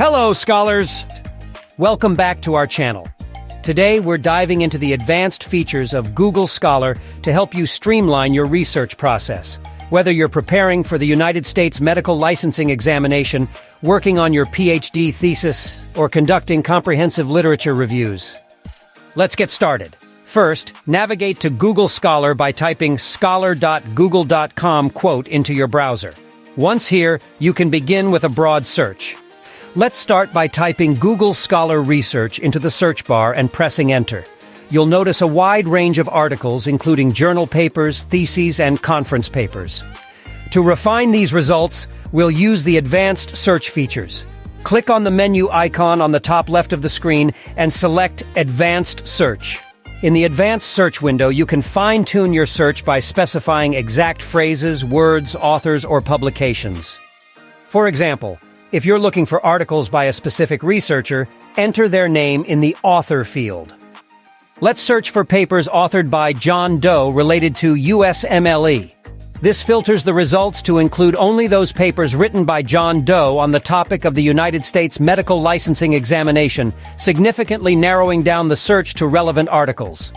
Hello, scholars! Welcome back to our channel. Today, we're diving into the advanced features of Google Scholar to help you streamline your research process. Whether you're preparing for the United States medical licensing examination, working on your PhD thesis, or conducting comprehensive literature reviews. Let's get started. First, navigate to Google Scholar by typing scholar.google.com into your browser. Once here, you can begin with a broad search. Let's start by typing Google Scholar Research into the search bar and pressing Enter. You'll notice a wide range of articles, including journal papers, theses, and conference papers. To refine these results, we'll use the advanced search features. Click on the menu icon on the top left of the screen and select Advanced Search. In the Advanced Search window, you can fine-tune your search by specifying exact phrases, words, authors, or publications. For example, if you're looking for articles by a specific researcher, enter their name in the author field. Let's search for papers authored by John Doe related to USMLE. This filters the results to include only those papers written by John Doe on the topic of the United States medical licensing examination, significantly narrowing down the search to relevant articles.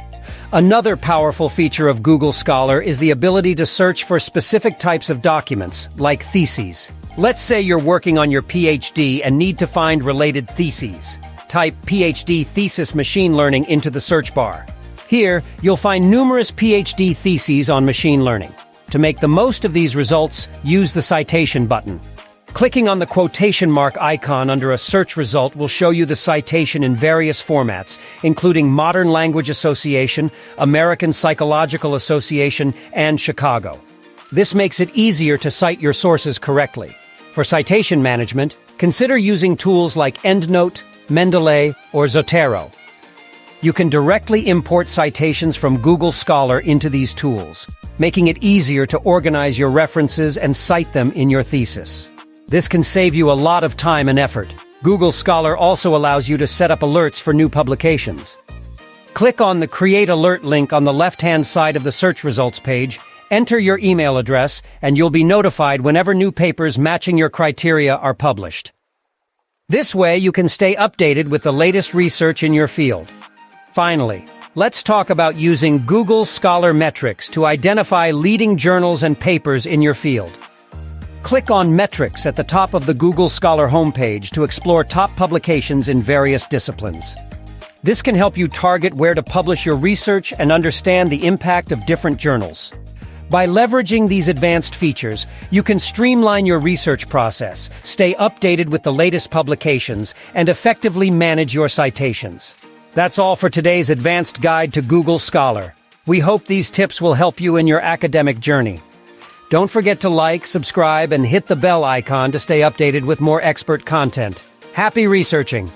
Another powerful feature of Google Scholar is the ability to search for specific types of documents, like theses. Let's say you're working on your PhD and need to find related theses. Type PhD thesis machine learning into the search bar. Here, you'll find numerous PhD theses on machine learning. To make the most of these results, use the citation button. Clicking on the quotation mark icon under a search result will show you the citation in various formats, including Modern Language Association, American Psychological Association, and Chicago. This makes it easier to cite your sources correctly. For citation management, consider using tools like EndNote, Mendeley, or Zotero. You can directly import citations from Google Scholar into these tools, making it easier to organize your references and cite them in your thesis. This can save you a lot of time and effort. Google Scholar also allows you to set up alerts for new publications. Click on the Create Alert link on the left-hand side of the search results page. Enter your email address, and you'll be notified whenever new papers matching your criteria are published. This way, you can stay updated with the latest research in your field. Finally, let's talk about using Google Scholar metrics to identify leading journals and papers in your field. Click on Metrics at the top of the Google Scholar homepage to explore top publications in various disciplines. This can help you target where to publish your research and understand the impact of different journals. By leveraging these advanced features, you can streamline your research process, stay updated with the latest publications, and effectively manage your citations. That's all for today's advanced guide to Google Scholar. We hope these tips will help you in your academic journey. Don't forget to like, subscribe, and hit the bell icon to stay updated with more expert content. Happy researching!